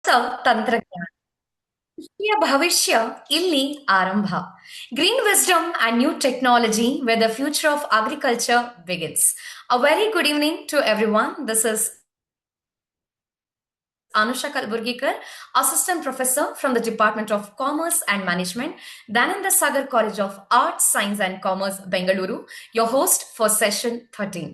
ಪ್ರಸ್ತುತ ತಂತ್ರಜ್ಞಾನ ಕೃಷಿಯ ಭವಿಷ್ಯ ಇಲ್ಲಿ ಆರಂಭ. Green wisdom and new technology where the future of agriculture begins. A very good evening to everyone. This is Anusha Kalburgikar, Assistant Professor from the Department of Commerce and Management, Dhananda Sagar College of Arts, Science and Commerce, Bengaluru, your host for session 13.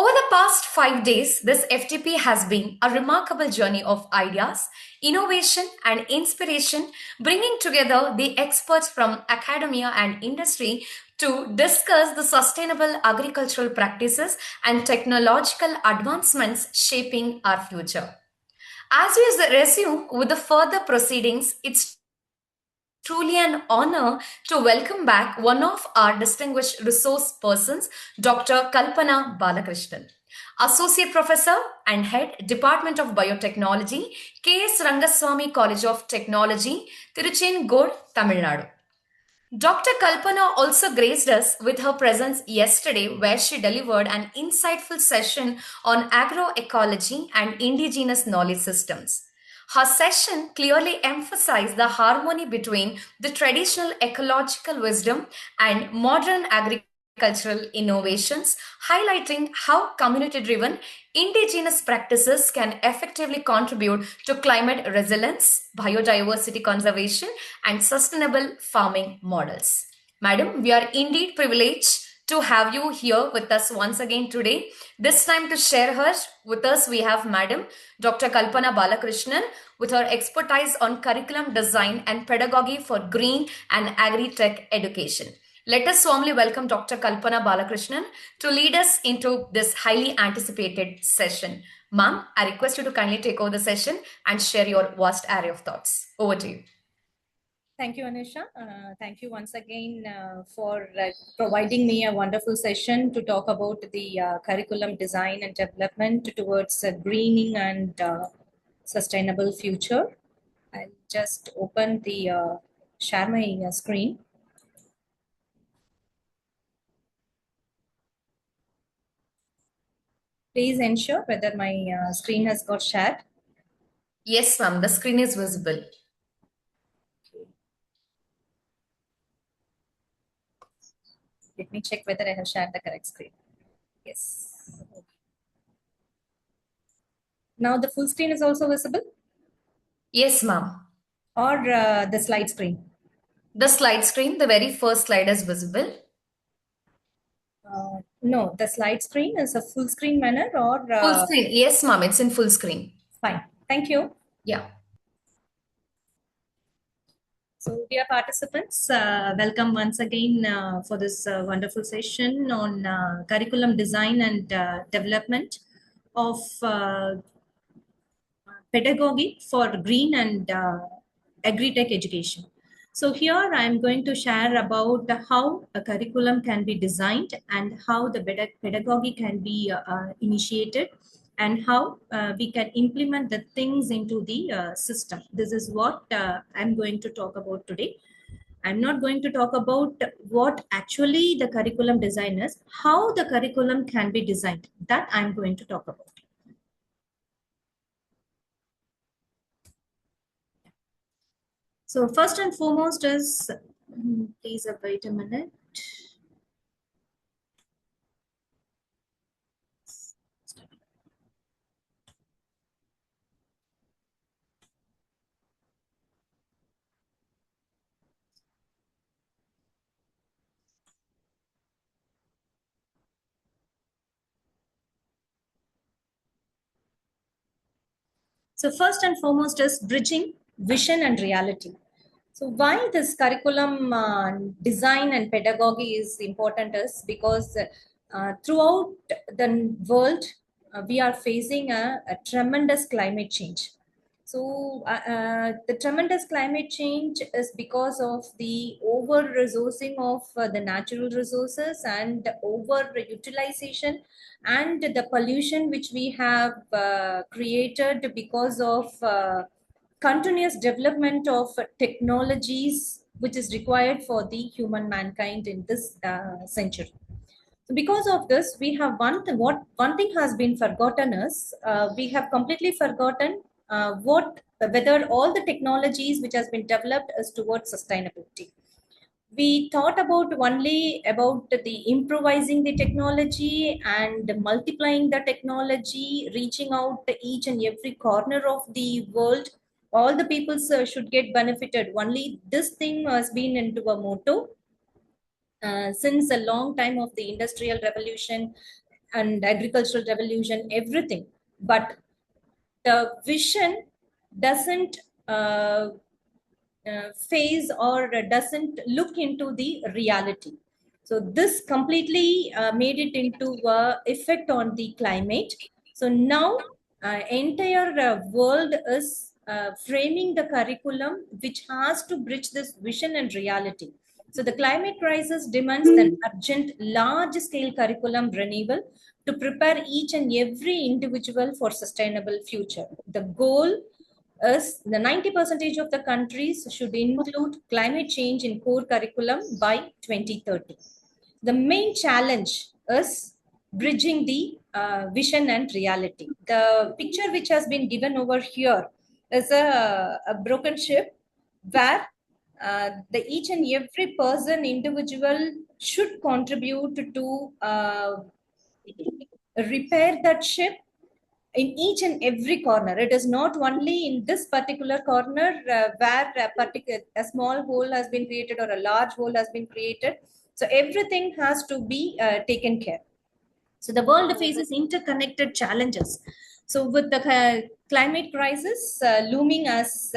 Over the past 5 days, this FTP has been a remarkable journey of ideas, innovation, and inspiration, bringing together the experts from academia and industry to discuss the sustainable agricultural practices and technological advancements shaping our future. As we resume with the further proceedings, it's truly an honor to welcome back one of our distinguished resource persons, Dr. Kalpana Balakrishnan, Associate Professor and Head, Department of Biotechnology, K.S. Rangaswamy College of Technology, Tiruchengood, Tamil Nadu. Dr. Kalpana also graced us with her presence yesterday, where she delivered an insightful session on agroecology and indigenous knowledge systems. Her session clearly emphasized the harmony between the traditional ecological wisdom and modern agricultural innovations, highlighting how community driven indigenous practices can effectively contribute to climate resilience, biodiversity conservation, and sustainable farming models. Madam, we are indeed privileged to have you here with us once again today. This time to share her with us, we have Madam Dr. Kalpana Balakrishnan with her expertise on curriculum design and pedagogy for green and agri-tech education. Let us warmly welcome Dr. Kalpana Balakrishnan to lead us into this highly anticipated session. Ma'am, I request you to kindly take over the session and share your vast array of thoughts. Over to you. Thank you, Anisha. Thank you once again for providing me a wonderful session to talk about the curriculum design and development towards a greening and sustainable future. I'll just open the share my screen. Please ensure whether my screen has got shared. Yes, ma'am. The screen is visible. Let me check whether I have shared the correct screen. Yes. Now the full screen is also visible? Yes, ma'am. Or the slide screen? The slide screen, the very first slide is visible. No, the slide screen is a full screen manner or... Full screen. Yes, ma'am. It's in full screen. Fine. Thank you. Yeah. So, dear participants, welcome once again for this wonderful session on curriculum design and development of pedagogy for green and agri-tech education. So here I'm going to share about how a curriculum can be designed and how the pedagogy can be initiated and how we can implement the things into the system. This is what I'm going to talk about today. I'm not going to talk about what actually the curriculum design is, how the curriculum can be designed. That I'm going to talk about. So first and foremost is, please wait a minute. So first and foremost is bridging vision and reality. So why this curriculum design and pedagogy is important is because throughout the world, we are facing a tremendous climate change. So the tremendous climate change is because of the over-resourcing of the natural resources and over-utilization and the pollution which we have created because of continuous development of technologies which is required for the human mankind in this century. So because of this, we have one thing has been forgotten is we have completely forgotten what whether all the technologies which has been developed is towards sustainability. We thought about only about the improvising the technology and multiplying the technology, reaching out to each and every corner of the world. All the people should get benefited. Only this thing has been into a motto since a long time of the industrial revolution and agricultural revolution, everything. But the vision doesn't phase or doesn't look into the reality. So this completely made it into effect on the climate. So now entire world is framing the curriculum which has to bridge this vision and reality. So the climate crisis demands an urgent large scale curriculum renewal to prepare each and every individual for sustainable future. The goal is the 90% of the countries should include climate change in core curriculum by 2030. The main challenge is bridging the vision and reality. The picture which has been given over here is a broken ship where the each and every person individual should contribute to repair that ship in each and every corner. It is not only in this particular corner where a small hole has been created or a large hole has been created. So everything has to be taken care. So the world faces interconnected challenges. So with the climate crisis looming as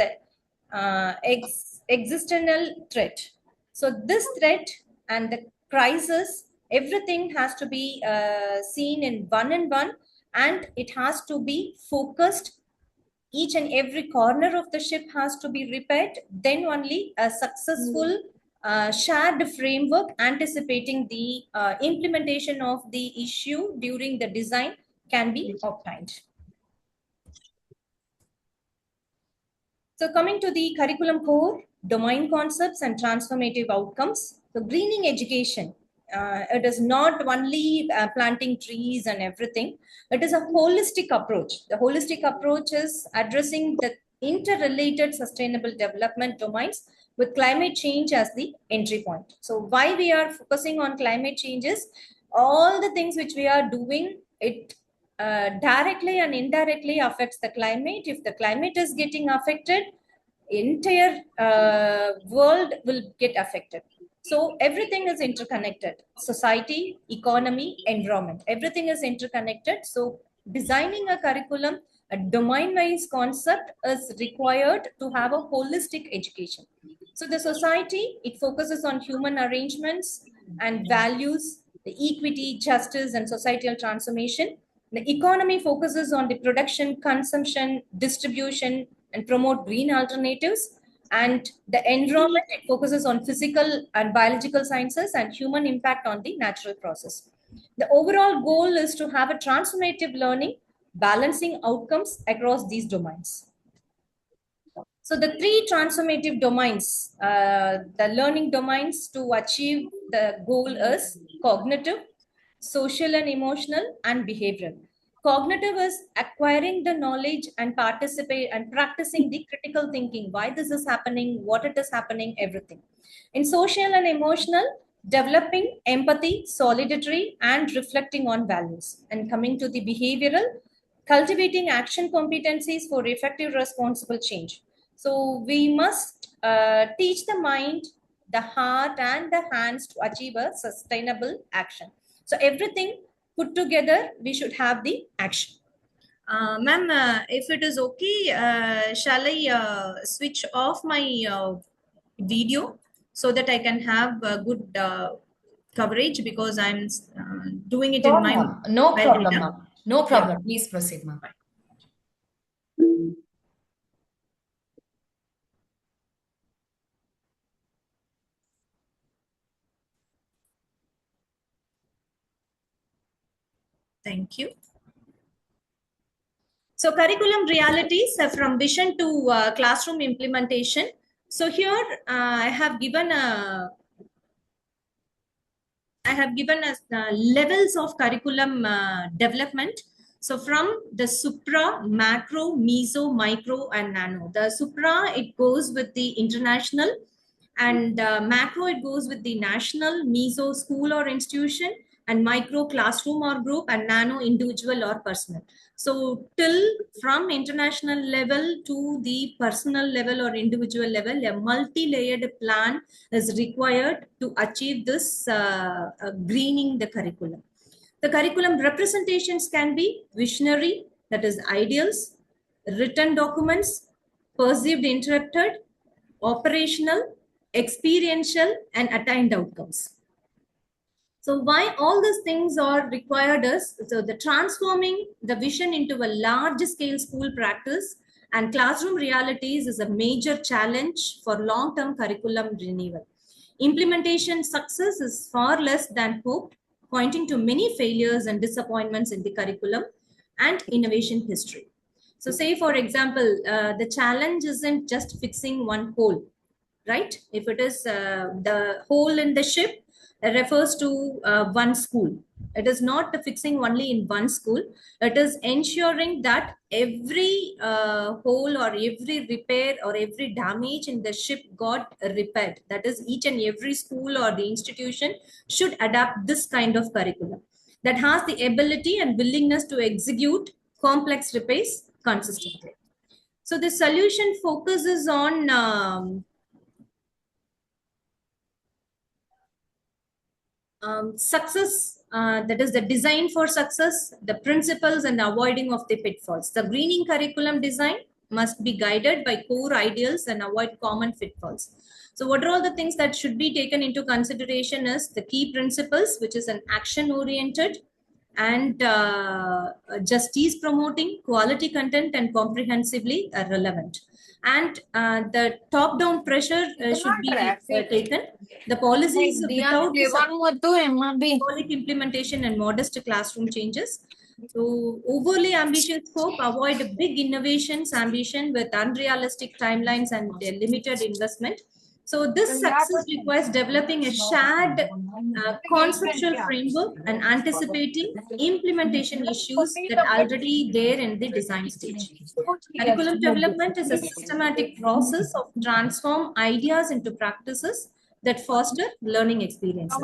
existential threat. So this threat and the crisis, everything has to be seen in one, and it has to be focused. Each and every corner of the ship has to be repaired. Then only a successful shared framework anticipating the implementation of the issue during the design can be obtained. So coming to the curriculum core, domain concepts and transformative outcomes. So greening education, it is not only planting trees and everything. It is a holistic approach. The holistic approach is addressing the interrelated sustainable development domains with climate change as the entry point. So why we are focusing on climate changes, all the things which we are doing, it directly and indirectly affects the climate. If the climate is getting affected, entire world will get affected. So everything is interconnected. Society, economy, environment, everything is interconnected. So designing a curriculum, a domain-wise concept is required to have a holistic education. So the society, it focuses on human arrangements and values, the equity, justice, and societal transformation. The economy focuses on the production, consumption, distribution, and promote green alternatives. And the environment, it focuses on physical and biological sciences and human impact on the natural process. The overall goal is to have a transformative learning, balancing outcomes across these domains. So the three transformative domains, the learning domains to achieve the goal is cognitive, social and emotional, and behavioral. Cognitive is acquiring the knowledge and participate and practicing the critical thinking, why this is happening, what it is happening, everything. In social and emotional, developing empathy, solidarity, and reflecting on values. And coming to the behavioral, cultivating action competencies for effective responsible change. So we must teach the mind, the heart, and the hands to achieve a sustainable action. So everything put together, we should have the action. Ma'am, if it is okay, shall I switch off my video so that I can have a good coverage, because I'm doing it in my No problem, data. ma'am. No problem. Please proceed, ma'am. Thank you. So curriculum realities from vision to classroom implementation. So here I have given us levels of curriculum development. So from the supra, macro, meso, micro, and nano. The supra, it goes with the international, and macro, it goes with the national, meso, school or institution, and micro, classroom or group, and nano, individual or personal. So till from international level to the personal level or individual level, a multi-layered plan is required to achieve this greening the curriculum. The curriculum representations can be visionary, that is ideals, written documents, perceived interrupted, operational, experiential, and attained outcomes. So why all these things are required is, so the transforming the vision into a large scale school practice and classroom realities is a major challenge for long-term curriculum renewal. Implementation success is far less than hoped, pointing to many failures and disappointments in the curriculum and innovation history. So say, for example, the challenge isn't just fixing one hole, right? If it is the hole in the ship, refers to one school. It is not fixing only in one school. It is ensuring that every hole or every repair or every damage in the ship got repaired. That is, each and every school or the institution should adapt this kind of curriculum that has the ability and willingness to execute complex repairs consistently. So the solution focuses on success, that is the design for success, the principles and avoiding of the pitfalls. The greening curriculum design must be guided by core ideals and avoid common pitfalls. So what are all the things that should be taken into consideration is the key principles, which is an action oriented and justice promoting, quality content, and comprehensively relevant. And the top-down pressure should be taken. The policies without symbolic implementation and modest classroom changes. So overly ambitious scope, avoid big innovations, ambition with unrealistic timelines and limited investment. So this success requires developing a shared conceptual framework and anticipating implementation issues that are already there in the design stage. Curriculum development is a systematic process of transform ideas into practices that foster learning experiences.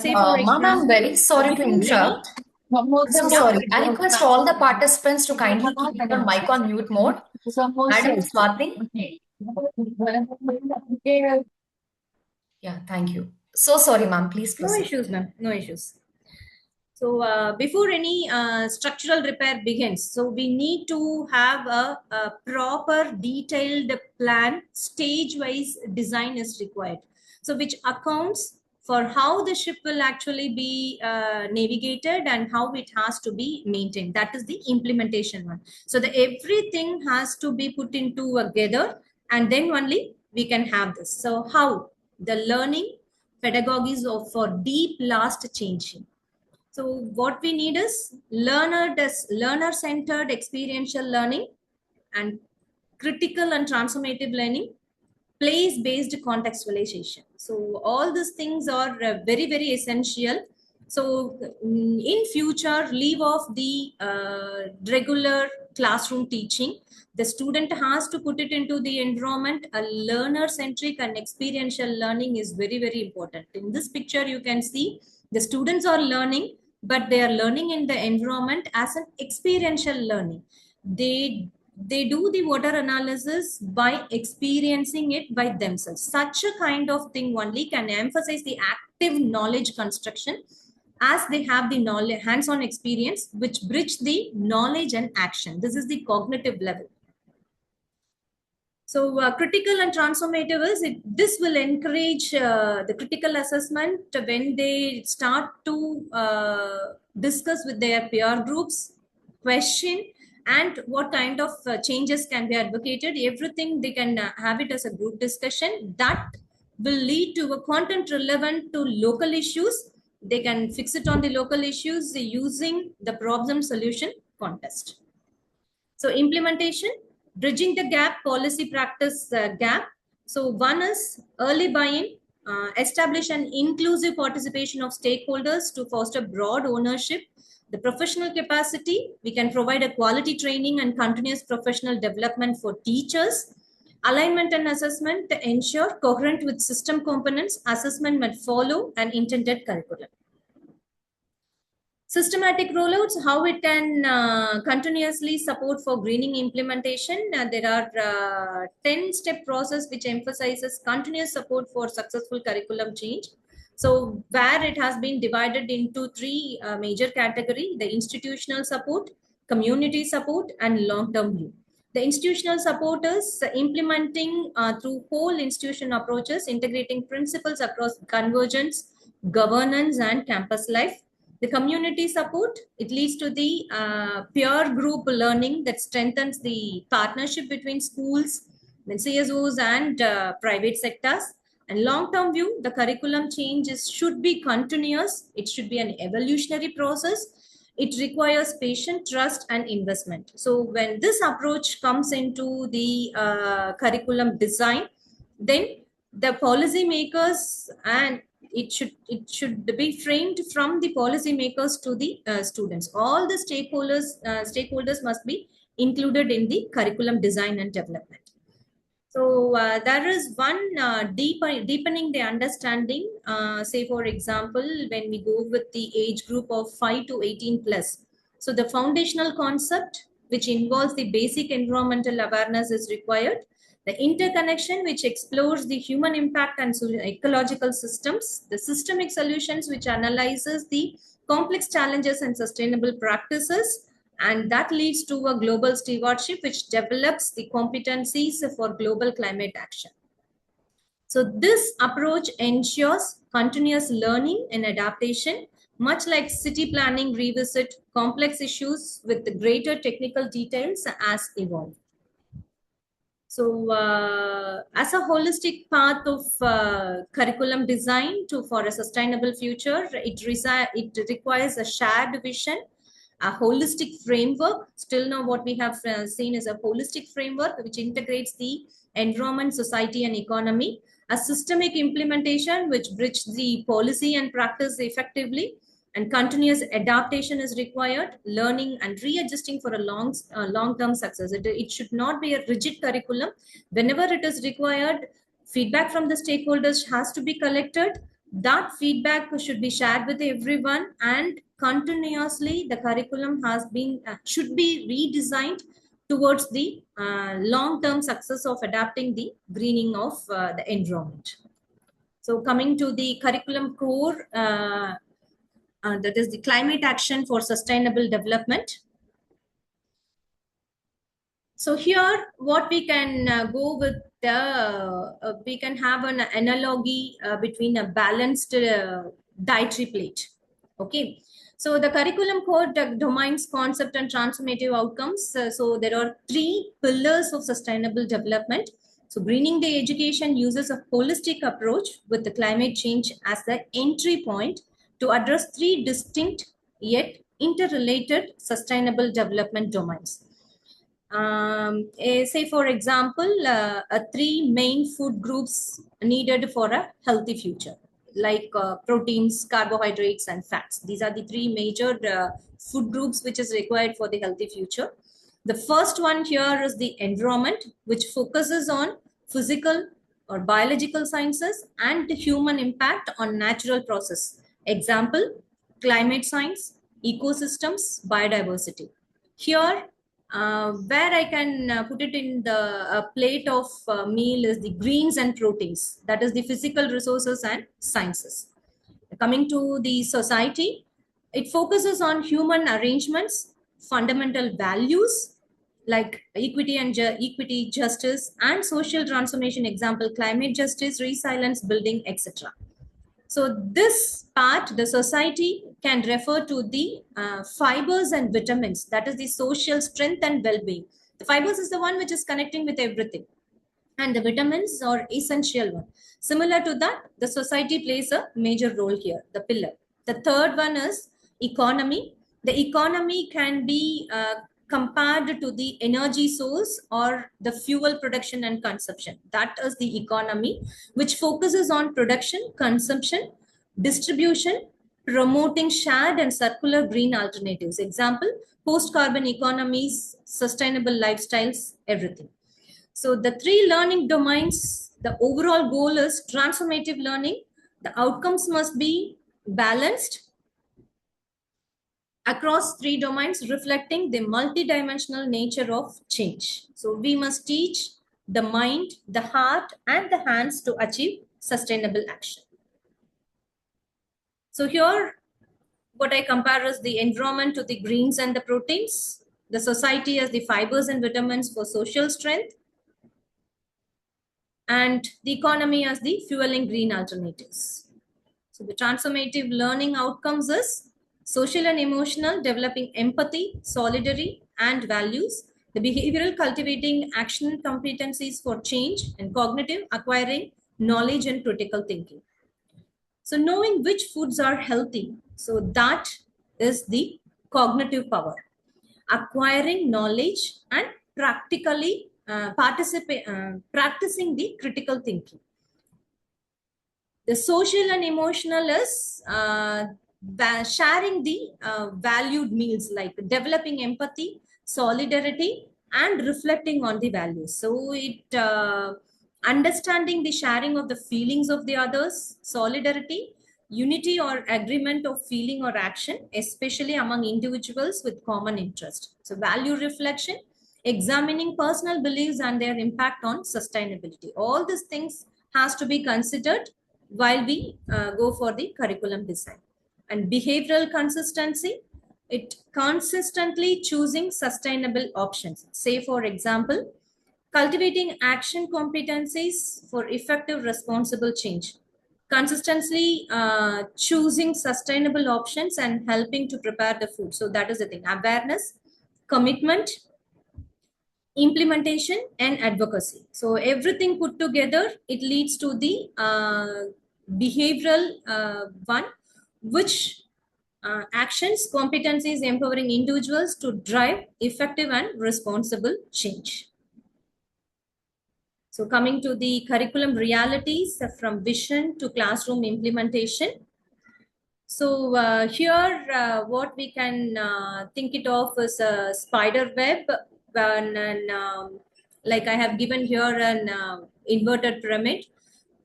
Say for Ma'am, I'm example, very sorry to interrupt. I'm so sorry. I request all the participants to kindly keep your mic on mute mode. Madam Swati. Yeah, thank you. So sorry, ma'am. Please no proceed. issues, ma'am. No issues. So before any structural repair begins, so we need to have a proper detailed plan, stage-wise design is required. So which accounts for how the ship will actually be navigated and how it has to be maintained. That is the implementation one. So the everything has to be put into together, and then only we can have this. So how the learning pedagogies of for deep last changing. So what we need is learner-centered experiential learning and critical and transformative learning, place-based contextualization. So all these things are very, very essential. So in future, leave off the regular classroom teaching. The student has to put it into the environment. A learner-centric and experiential learning is very, very important. In this picture, you can see the students are learning, but they are learning in the environment as an experiential learning. They do the water analysis by experiencing it by themselves. Such a kind of thing only can emphasize the active knowledge construction, as they have the knowledge hands-on experience which bridge the knowledge and action. This is the cognitive level. So critical and transformative is this will encourage the critical assessment when they start to discuss with their peer groups, question, and what kind of changes can be advocated. Everything they can have it as a group discussion that will lead to a content relevant to local issues. They can fix it on the local issues using the problem solution contest. So implementation, bridging the gap, policy practice gap. So one is early buy-in, establish an inclusive participation of stakeholders to foster broad ownership, The professional capacity, we can provide a quality training and continuous professional development for teachers. Alignment and assessment to ensure coherent with system components, assessment must follow an intended curriculum. Systematic rollouts, how it can continuously support for greening implementation. There are 10-step process which emphasizes continuous support for successful curriculum change. So where it has been divided into three major categories: the institutional support, community support, and long-term view. The institutional support is implementing through whole institution approaches, integrating principles across convergence, governance, and campus life. The community support, it leads to the peer group learning that strengthens the partnership between schools, CSOs, and private sectors. And long-term view, the curriculum changes should be continuous. It should be an evolutionary process. It requires patient trust and investment. So when this approach comes into the curriculum design, then the policy makers, and it should be framed from the policy makers to the students. All the stakeholders must be included in the curriculum design and development. So there is one deepening the understanding. Say for example, when we go with the age group of 5 to 18 plus. So the foundational concept, which involves the basic environmental awareness, is required. The interconnection, which explores the human impact and ecological systems. The systemic solutions, which analyzes the complex challenges and sustainable practices. And that leads to a global stewardship, which develops the competencies for global climate action. So this approach ensures continuous learning and adaptation, much like city planning revisit complex issues with the greater technical details as evolve. So as a holistic path of curriculum design for a sustainable future, it requires a shared vision, a holistic framework. Still now what we have seen is a holistic framework which integrates the environment, society, and economy. A systemic implementation which bridges the policy and practice effectively, and continuous adaptation is required, learning and readjusting for a long-term success. It should not be a rigid curriculum. Whenever it is required, feedback from the stakeholders has to be collected. That feedback should be shared with everyone, and continuously the curriculum should be redesigned towards the long-term success of adapting the greening of the environment. So coming to the curriculum core, that is the climate action for sustainable development. So here what we can go with, we can have an analogy between a balanced dietary plate. Okay. So the curriculum core domains concept and transformative outcomes. So there are three pillars of sustainable development. So greening the education uses a holistic approach with the climate change as the entry point to address three distinct yet interrelated sustainable development domains. Say for example, three main food groups needed for a healthy future, like proteins, carbohydrates, and fats. These are the three major food groups which is required for the healthy future. The first one here is the environment, which focuses on physical or biological sciences and the human impact on natural process. Example, climate science, ecosystems, biodiversity. Here, where I can put it in the plate of meal is the greens and proteins. That is the physical resources and sciences. Coming to the society, it focuses on human arrangements, fundamental values like equity, justice, and social transformation. Example, climate justice, resilience building, etc. So this part, the society, can refer to the fibers and vitamins. That is the social strength and well-being. The fibers is the one which is connecting with everything, and the vitamins are essential one. Similar to that, the society plays a major role here, the pillar. The third one is economy. The economy can be compared to the energy source or the fuel production and consumption. That is the economy, which focuses on production, consumption, distribution, promoting shared and circular green alternatives. Example, post-carbon economies, sustainable lifestyles, everything. So the three learning domains, the overall goal is transformative learning. The outcomes must be balanced across three domains, reflecting the multidimensional nature of change. So we must teach the mind, the heart, and the hands to achieve sustainable action. So here, what I compare is the environment to the greens and the proteins, the society as the fibers and vitamins for social strength, and the economy as the fueling green alternatives. So the transformative learning outcomes is social and emotional, developing empathy, solidarity, and values. The behavioral, cultivating action competencies for change, and cognitive, acquiring knowledge and critical thinking. So knowing which foods are healthy, so that is the cognitive power. Acquiring knowledge and practically practicing the critical thinking. The social and emotional is sharing the valued meals, like developing empathy, solidarity, and reflecting on the values. So it understanding the sharing of the feelings of the others, solidarity, unity or agreement of feeling or action, especially among individuals with common interest. So value reflection, examining personal beliefs and their impact on sustainability. All these things has to be considered while we go for the curriculum design. And behavioral consistency, it consistently choosing sustainable options. Say, for example, cultivating action competencies for effective responsible change. Consistently choosing sustainable options and helping to prepare the food. So that is the thing. Awareness, commitment, implementation, and advocacy. So everything put together, it leads to the behavioral one, which actions, competencies empowering individuals to drive effective and responsible change. So coming to the curriculum realities from vision to classroom implementation. So here, what we can think it of is a spider web, and like I have given here an inverted pyramid,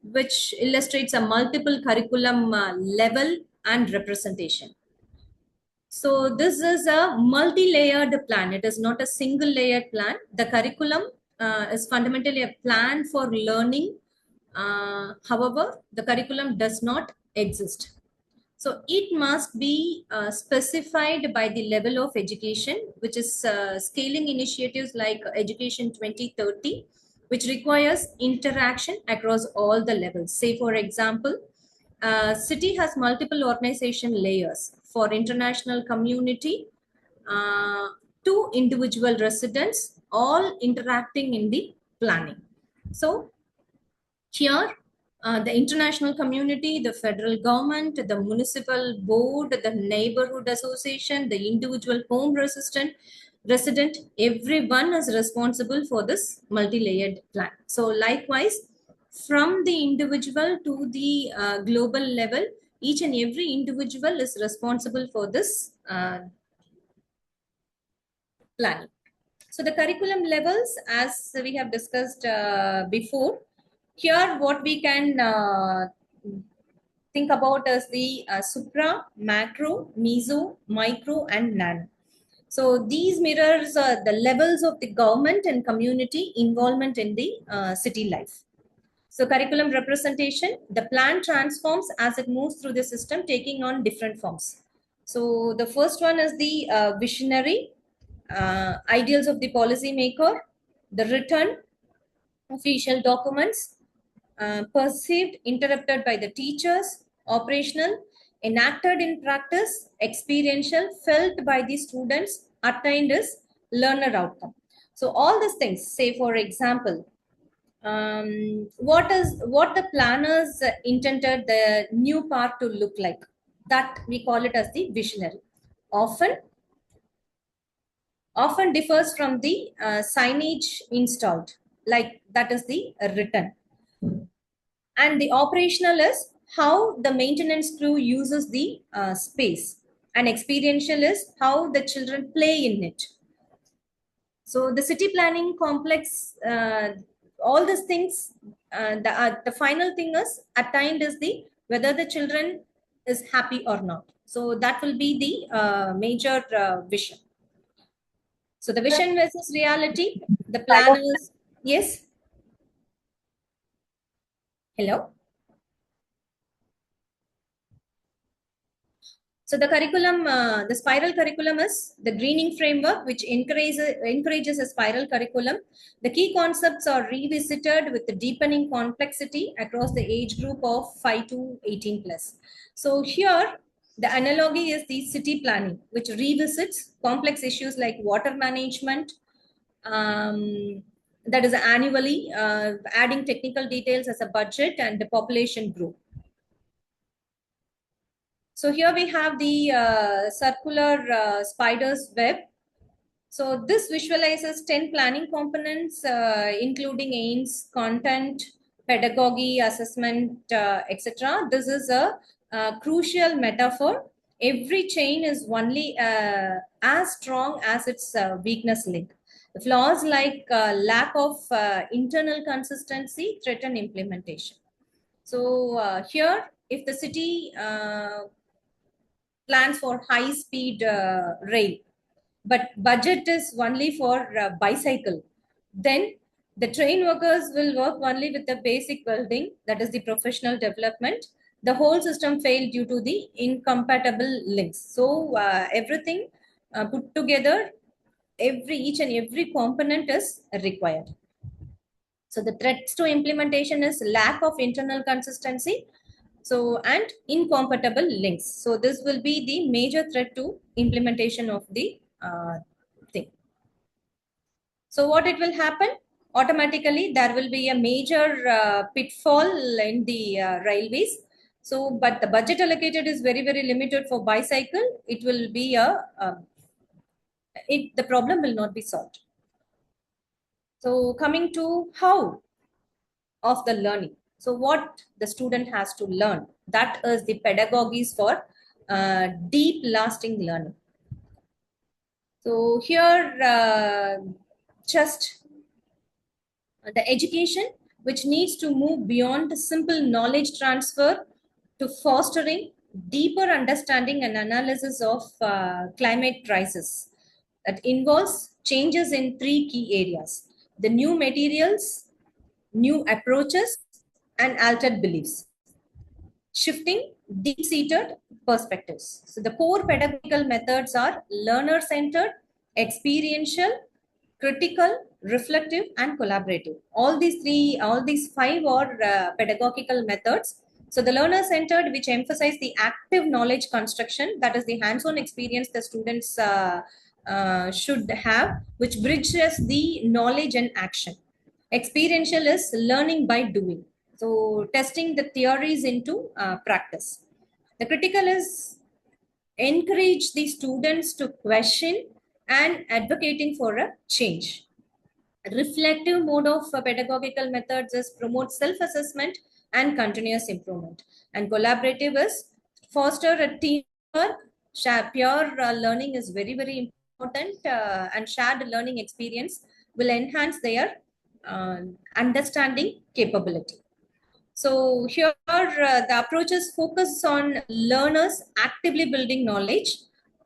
which illustrates a multiple curriculum level and representation. So this is a multi-layered plan. It is not a single layered plan. The curriculum is fundamentally a plan for learning. However, the curriculum does not exist. So it must be specified by the level of education, which is scaling initiatives like Education 2030, which requires interaction across all the levels. Say, for example, city has multiple organization layers for international community to individual residents, all interacting in the planning. So here, the international community, the federal government, the municipal board, the neighborhood association, the individual home resident, everyone is responsible for this multi-layered plan. So likewise, from the individual to the global level, each and every individual is responsible for this planning. So the curriculum levels, as we have discussed before, here what we can think about as the supra, macro, meso, micro, and nano. So these mirrors the levels of the government and community involvement in the city life. So curriculum representation, the plan transforms as it moves through the system, taking on different forms. So the first one is the visionary, ideals of the policy maker, the written official documents, perceived, interrupted by the teachers, operational, enacted in practice, experiential, felt by the students, attained as learner outcome. So all these things, say for example, what the planners intended the new park to look like, that we call it as the visionary. Often differs from the signage installed, like that is the written. And the operational is how the maintenance crew uses the space. And experiential is how the children play in it. So the city planning complex, all these things, the final thing is attained is the whether the children is happy or not. So that will be the major vision. So the vision versus reality, the plan is, yes, hello. So the curriculum, the spiral curriculum is the greening framework, which encourages a spiral curriculum. The key concepts are revisited with the deepening complexity across the age group of 5 to 18 plus. So here, the analogy is the city planning, which revisits complex issues like water management, that is annually, adding technical details as a budget and the population group. So here we have the circular spider's web. So this visualizes 10 planning components, including aims, content, pedagogy, assessment, etc. This is a crucial metaphor. Every chain is only as strong as its weakness link. The flaws like lack of internal consistency threaten implementation. So here, if the city plans for high speed rail, but budget is only for bicycle, then the train workers will work only with the basic building, that is the professional development. The whole system failed due to the incompatible links. So everything put together, each and every component is required. So the threats to implementation is lack of internal consistency, so and incompatible links. So this will be the major threat to implementation of the thing. So what it will happen? Automatically, there will be a major pitfall in the railways. So, but the budget allocated is very, very limited for bicycle. It will be the problem will not be solved. So coming to how of the learning. So what the student has to learn, that is the pedagogies for deep lasting learning. So here just the education which needs to move beyond simple knowledge transfer to fostering deeper understanding and analysis of climate crisis that involves changes in three key areas: the new materials, new approaches, and altered beliefs, shifting deep-seated perspectives. So the core pedagogical methods are learner-centered, experiential, critical, reflective, and collaborative. All these five are pedagogical methods. So the learner-centered, which emphasize the active knowledge construction, that is the hands-on experience the students should have, which bridges the knowledge and action. Experiential is learning by doing. So testing the theories into practice. The critical is encourage the students to question and advocating for a change. Reflective mode of pedagogical methods is promote self-assessment and continuous improvement. And collaborative is foster a teamwork. Pure learning is very, very important, and shared learning experience will enhance their understanding capability. So here the approaches focus on learners actively building knowledge.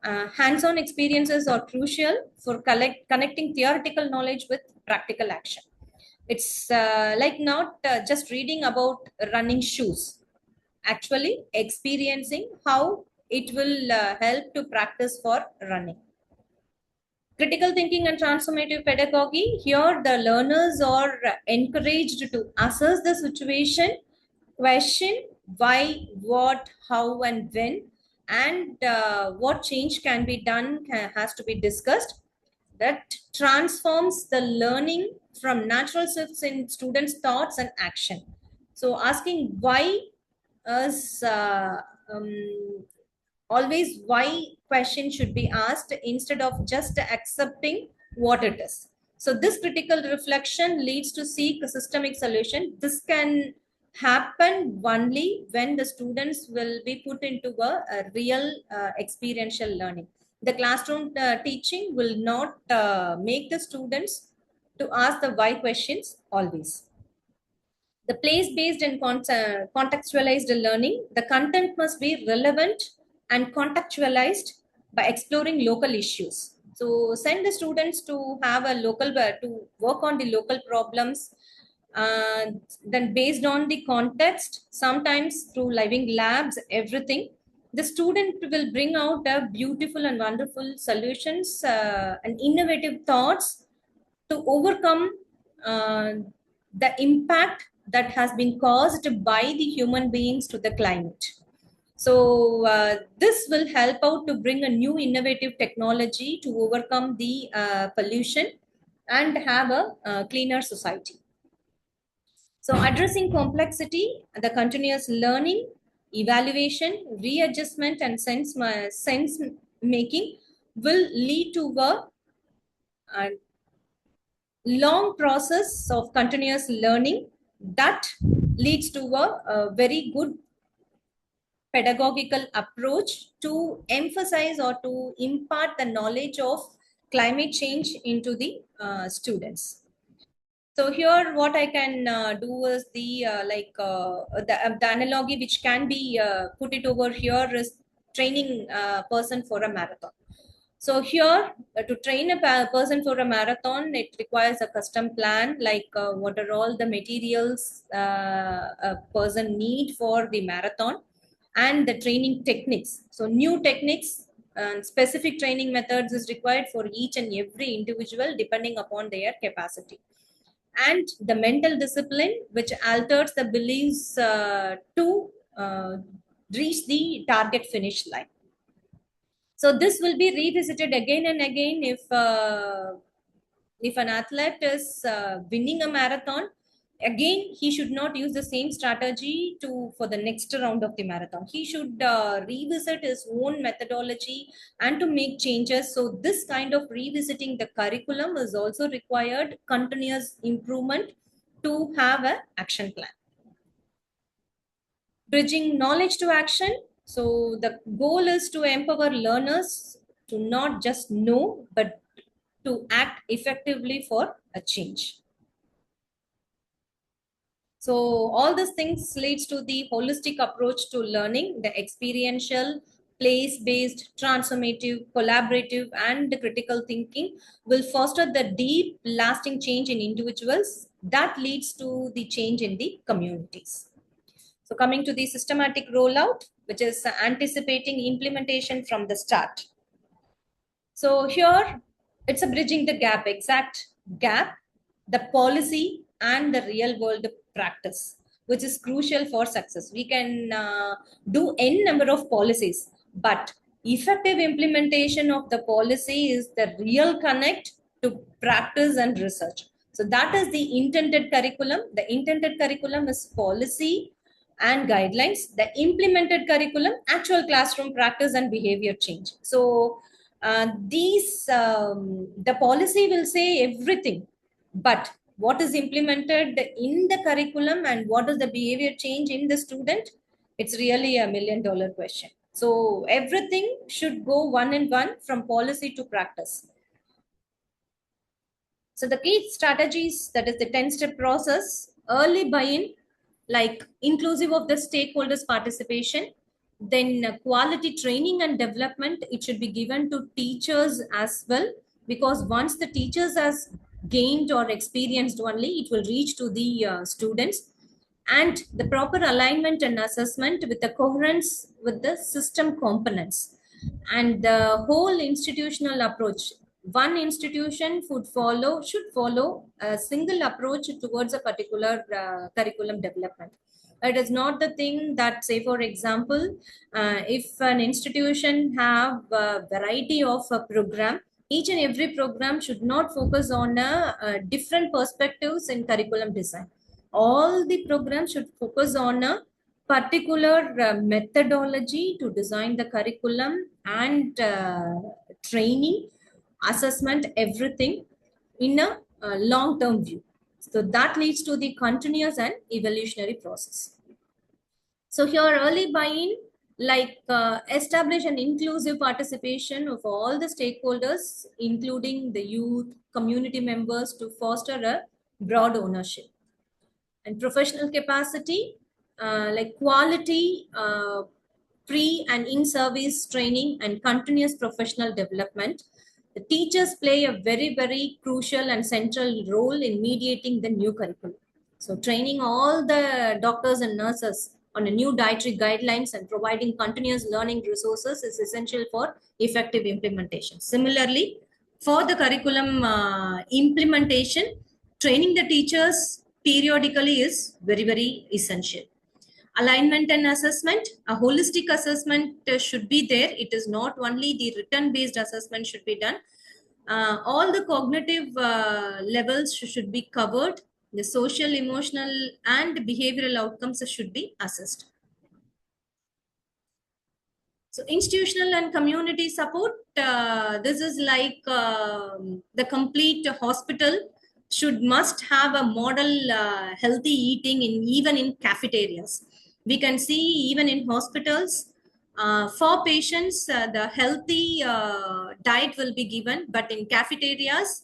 Hands-on experiences are crucial for connecting theoretical knowledge with practical action. It's like not just reading about running shoes, actually experiencing how it will help to practice for running. Critical thinking and transformative pedagogy. Here, the learners are encouraged to assess the situation, question why, what, how, and when, and what change can be done has to be discussed. That transforms the learning from natural shifts in students' thoughts and action. So, asking why is always why question should be asked instead of just accepting what it is. So this critical reflection leads to seek a systemic solution. This can happen only when the students will be put into a real experiential learning. The classroom teaching will not make the students to ask the why questions always. The place-based and contextualized learning, the content must be relevant and contextualized by exploring local issues. So send the students to have a local, to work on the local problems. Then based on the context, sometimes through living labs, everything, the student will bring out a beautiful and wonderful solutions and innovative thoughts to overcome uh, the impact that has been caused by the human beings to the climate. So this will help out to bring a new innovative technology to overcome the pollution and have a cleaner society. So addressing complexity, the continuous learning, evaluation, readjustment, and sense making will lead to a long process of continuous learning that leads to a very good pedagogical approach to emphasize or to impart the knowledge of climate change into the students. So here what I can do is the analogy which can be put it over here is training a person for a marathon. So here, to train a person for a marathon, it requires a custom plan, like what are all the materials a person need for the marathon, and the training techniques. So new techniques and specific training methods is required for each and every individual depending upon their capacity. And the mental discipline, which alters the beliefs to reach the target finish line. So this will be revisited again and again if an athlete is winning a marathon. Again, he should not use the same strategy to for the next round of the marathon. He should revisit his own methodology and to make changes. So this kind of revisiting the curriculum is also required continuous improvement to have an action plan. Bridging knowledge to action. So the goal is to empower learners to not just know, but to act effectively for a change. So all these things leads to the holistic approach to learning, the experiential, place-based, transformative, collaborative, and critical thinking will foster the deep, lasting change in individuals that leads to the change in the communities. So coming to the systematic rollout, which is anticipating implementation from the start. So here it's a bridging the gap, exact gap, the policy and the real world practice, which is crucial for success. We can do n number of policies, but effective implementation of the policy is the real connect to practice and research. So that is the intended curriculum. The intended curriculum is policy and guidelines. The implemented curriculum, actual classroom practice and behavior change. So the policy will say everything, but what is implemented in the curriculum and what is the behavior change in the student, it's really $1 million question. So everything should go one and one from policy to practice. So the key strategies, that is the 10-step process, early buy-in, like inclusive of the stakeholders participation, then quality training and development, it should be given to teachers as well, because once the teachers has gained or experienced only, it will reach to the students. And the proper alignment and assessment with the coherence with the system components, and the whole institutional approach. One institution should follow a single approach towards a particular curriculum development. It is not the thing that, say for example, if an institution have a variety of a program, each and every program should not focus on different perspectives in curriculum design. All the programs should focus on a particular methodology to design the curriculum and training, assessment, everything in a long-term view. So that leads to the continuous and evolutionary process. So here early buy-in, like establish an inclusive participation of all the stakeholders, including the youth, community members, to foster a broad ownership. And professional capacity, like quality pre and in-service training and continuous professional development. The teachers play a very, very crucial and central role in mediating the new curriculum. So training all the doctors and nurses on a new dietary guidelines and providing continuous learning resources is essential for effective implementation. Similarly, for the curriculum implementation, training the teachers periodically is very, very essential. Alignment and assessment, a holistic assessment should be there. It is not only the written based assessment should be done. All the cognitive levels should be covered. The social, emotional, and behavioral outcomes should be assessed. So institutional and community support, this is like the complete hospital must have a model healthy eating even in cafeterias. We can see even in hospitals, for patients, the healthy diet will be given, but in cafeterias,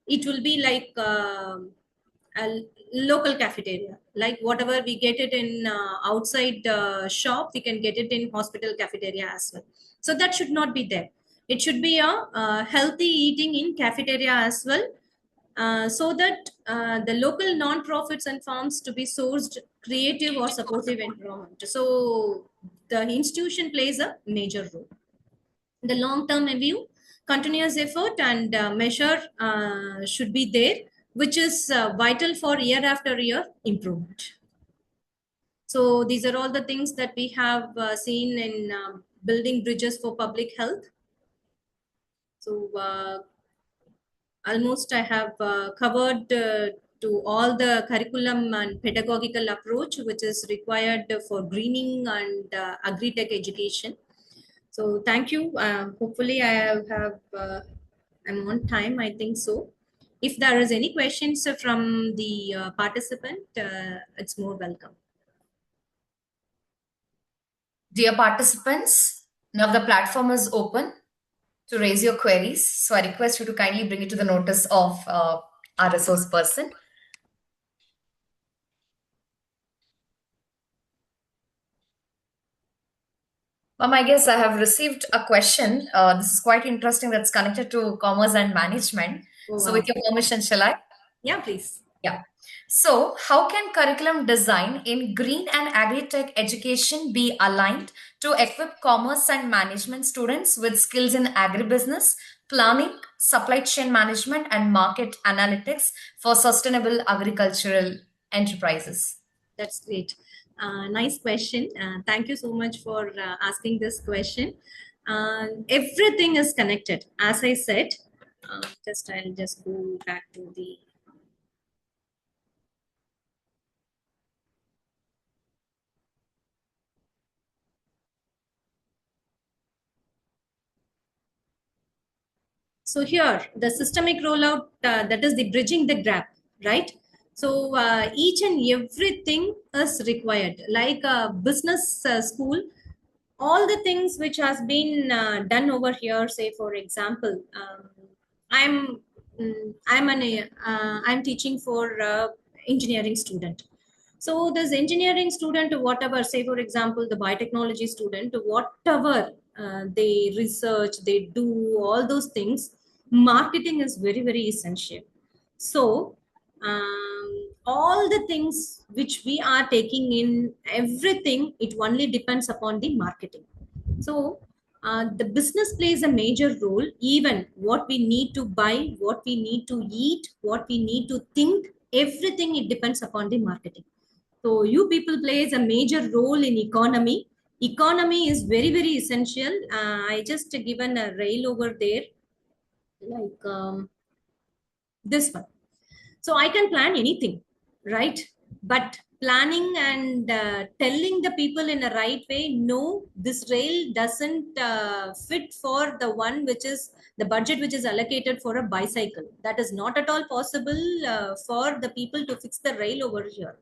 it will be like a local cafeteria, like whatever we get it in outside shop, we can get it in hospital cafeteria as well. So that should not be there. It should be a healthy eating in cafeteria as well, so that the local non-profits and farms to be sourced creative or supportive environment. So the institution plays a major role. The long-term view, continuous effort and measure should be there, which is vital for year after year improvement. So these are all the things that we have seen in building bridges for public health. So almost I have covered to all the curriculum and pedagogical approach which is required for greening and agri-tech education. So thank you. Hopefully I have I'm on time, I think so. If there is any questions from the participant, it's more welcome. Dear participants, now the platform is open to raise your queries. So I request you to kindly bring it to the notice of our resource person. I guess I have received a question. This is quite interesting. That's connected to commerce and management. Oh, So, wow. with your permission, shall I? Yeah, please. Yeah. So, how can curriculum design in green and agri-tech education be aligned to equip commerce and management students with skills in agribusiness, planning, supply chain management, and market analytics for sustainable agricultural enterprises? That's great. Nice question. Thank you so much for asking this question. Everything is connected. As I said, I'll just go back to the. So here, the systemic rollout, that is the bridging the gap, right? So each and everything is required, like a business school, all the things which has been done over here. Say, for example, I'm I'm teaching for engineering student. So this engineering student, whatever, say for example, the biotechnology student, whatever they research, they do all those things, marketing is very, very essential. So all the things which we are taking in, everything, it only depends upon the marketing. So the business plays a major role. Even what we need to buy, what we need to eat, what we need to think, everything, it depends upon the marketing. So you people plays a major role in economy. Economy is very, very essential. I just given a rail over there, like this one. So I can plan anything, right? But planning and telling the people in a right way, no, this rail doesn't fit for the one which is the budget which is allocated for a bicycle. That is not at all possible for the people to fix the rail over here.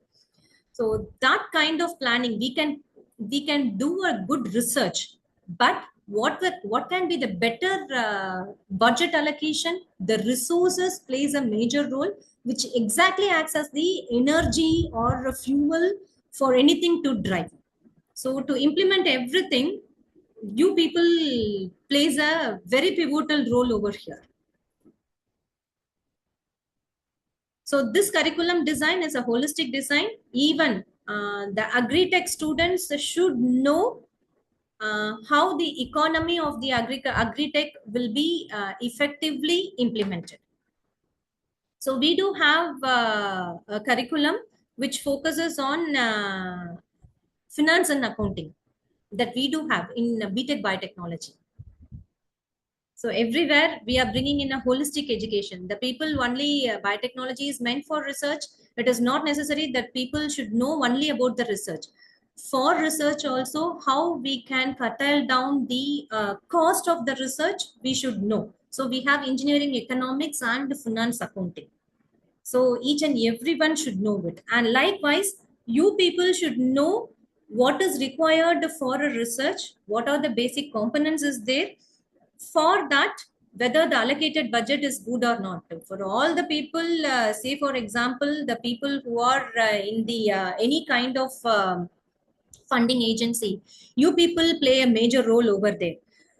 So that kind of planning, we can do a good research, but what can be the better budget allocation? The resources plays a major role, which exactly acts as the energy or a fuel for anything to drive. So to implement everything, you people plays a very pivotal role over here. So this curriculum design is a holistic design. Even the agri-tech students should know how the economy of the agri-tech will be effectively implemented. So we do have a curriculum which focuses on finance and accounting that we do have in BTech Biotechnology. So everywhere we are bringing in a holistic education. The people only biotechnology is meant for research. It is not necessary that people should know only about the research. For research also, how we can curtail down the cost of the research, we should know. So we have engineering, economics, and finance accounting. So each and everyone should know it. And likewise, you people should know what is required for a research, what are the basic components is there, for that whether the allocated budget is good or not. For all the people, say for example, the people who are in the any kind of funding agency, you people play a major role over there.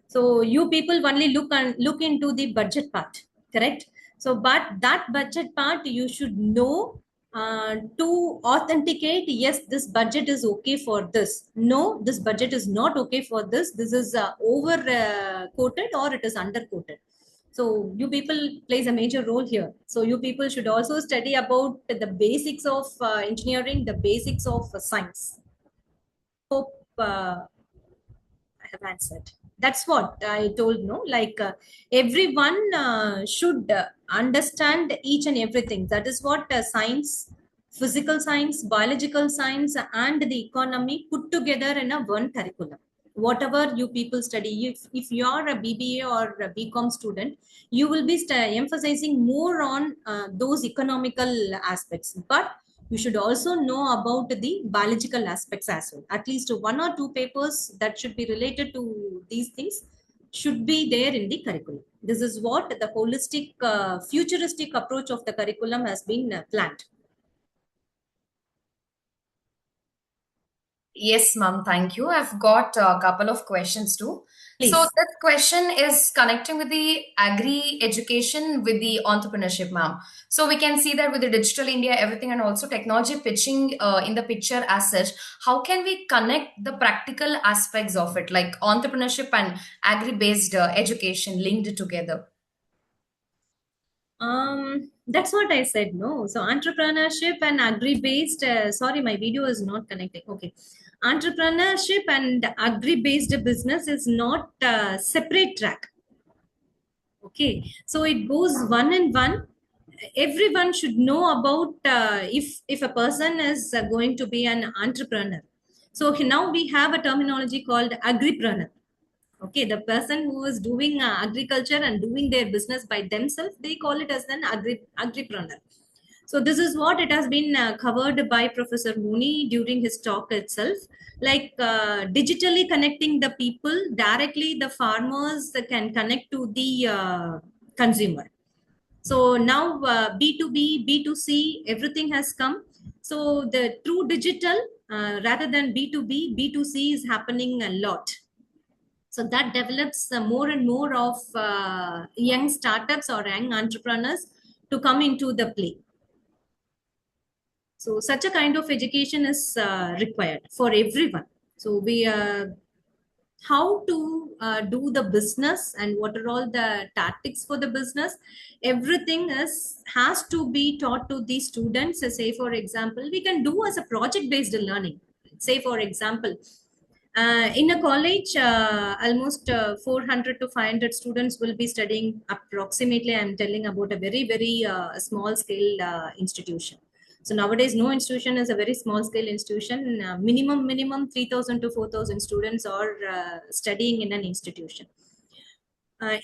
So you people only look into the budget part, correct? So but that budget part you should know to authenticate, yes, this budget is okay for this, no, this budget is not okay for this is over quoted or it is under quoted. So you people plays a major role here. So you people should also study about the basics of engineering, the basics of science. Hope I have answered. That's what I told. No, like everyone should understand each and everything. That is what science, physical science, biological science, and the economy put together in a one curriculum. Whatever you people study, if you are a BBA or a BCom student, you will be emphasizing more on those economical aspects. But you should also know about the biological aspects as well. At least one or two papers that should be related to these things should be there in the curriculum. This is what the holistic, futuristic approach of the curriculum has been planned. Yes, ma'am, thank you. I've got a couple of questions too. So Please. that question is connecting with the agri education with the entrepreneurship, ma'am. So we can see that with the digital India, everything, and also technology pitching in the picture as such, how can we connect the practical aspects of it, like entrepreneurship and agri-based education linked together? That's what I said. No, so entrepreneurship and agri-based. Sorry, my video is not connecting. Okay, entrepreneurship and agri-based business is not separate track. Okay, so it goes one in one. Everyone should know about if a person is going to be an entrepreneur. So now we have a terminology called agripreneur. Okay, the person who is doing agriculture and doing their business by themselves, they call it as an agripreneur. So this is what it has been covered by Professor Mooney during his talk itself. Like digitally connecting the people directly, the farmers can connect to the consumer. So now B2B, B2C, everything has come. So the true digital rather than B2B, B2C is happening a lot. So that develops more and more of young startups or young entrepreneurs to come into the play. So such a kind of education is required for everyone. So we how to do the business and what are all the tactics for the business, everything has to be taught to the students. Say for example, we can do as a project based learning. Say for example, in a college, almost 400 to 500 students will be studying approximately. I'm telling about a very, very small scale institution. So nowadays, no institution is a very small scale institution. Minimum 3,000 to 4,000 students are studying in an institution.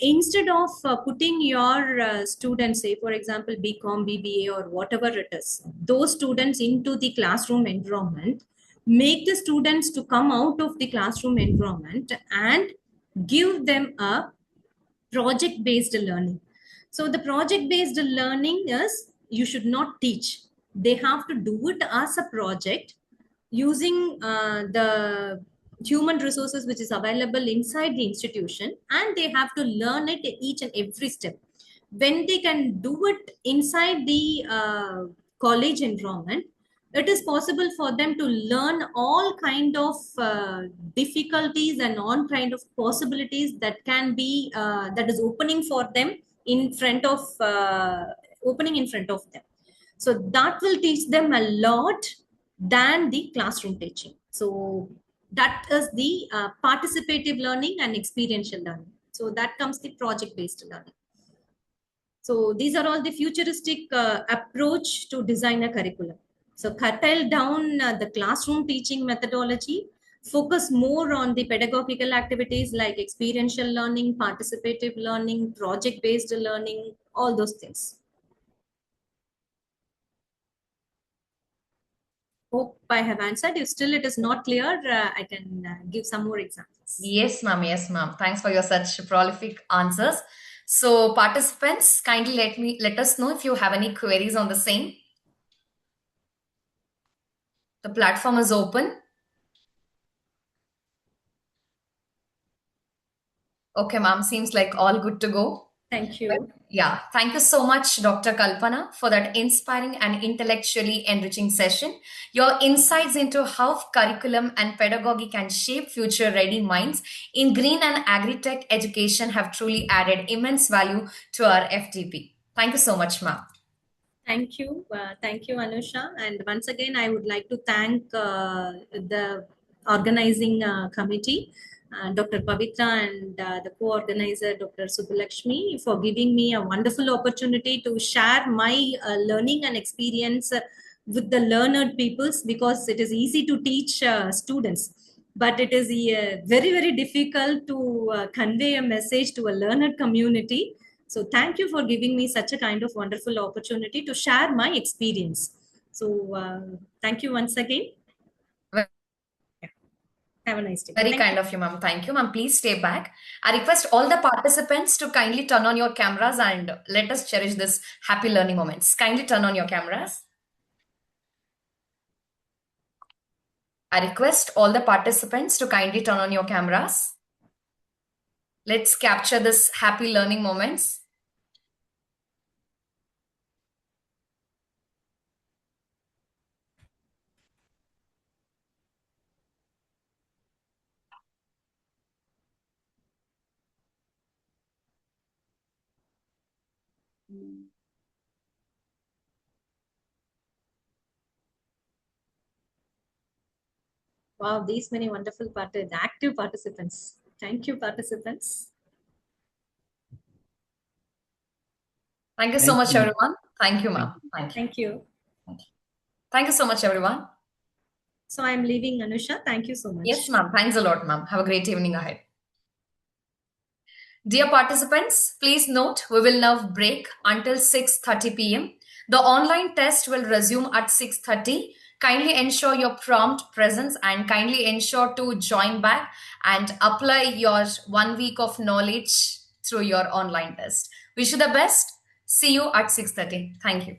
Instead of putting your students, say for example, BCom, BBA, or whatever it is, those students into the classroom environment, make the students to come out of the classroom environment and give them a project based learning. So the project based learning is, you should not teach, they have to do it as a project using the human resources which is available inside the institution, and they have to learn it each and every step. When they can do it inside the college environment, it is possible for them to learn all kind of difficulties and all kind of possibilities that can be that is opening for them in front of opening in front of them. So that will teach them a lot than the classroom teaching. So that is the participative learning and experiential learning. So that comes the project based learning. So these are all the futuristic approach to design a curriculum. So curtail down the classroom teaching methodology, focus more on the pedagogical activities like experiential learning, participative learning, project based learning, all those things. Hope I have answered. If still it is not clear, I can give some more examples. Yes, ma'am. Yes, ma'am. Thanks for your such prolific answers. So, participants, kindly let us know if you have any queries on the same. The platform is open. Okay, ma'am. Seems like all good to go. Thank you. Yeah, thank you so much, Dr. Kalpana, for that inspiring and intellectually enriching session. Your insights into how curriculum and pedagogy can shape future ready minds in green and agri-tech education have truly added immense value to our FDP. Thank you so much, ma'am. Thank you. Thank you, Anusha. And once again, I would like to thank the organizing committee, Dr. Pavitra, and the co-organizer, Dr. Subbalakshmi, for giving me a wonderful opportunity to share my learning and experience with the learned peoples, because it is easy to teach students, but it is very, very difficult to convey a message to a learned community. So thank you for giving me such a kind of wonderful opportunity to share my experience. So thank you once again. Have a nice day. Very kind of you, ma'am. Thank you, ma'am. Please stay back. I request all the participants to kindly turn on your cameras and let us cherish this happy learning moments. Kindly turn on your cameras. I request all the participants to kindly turn on your cameras. Let's capture this happy learning moments. Wow, these many wonderful active participants. Thank you, participants. Thank you so much, everyone. Thank you, ma'am. Thank you. Thank you. Thank you so much, everyone. So I'm leaving, Anusha. Thank you so much. Yes, ma'am. Thanks a lot, ma'am. Have a great evening ahead. Dear participants, please note we will now break until 6:30 p.m. The online test will resume at 6:30. Kindly ensure your prompt presence and kindly ensure to join back and apply your 1 week of knowledge through your online test. Wish you the best. See you at 6:30. Thank you.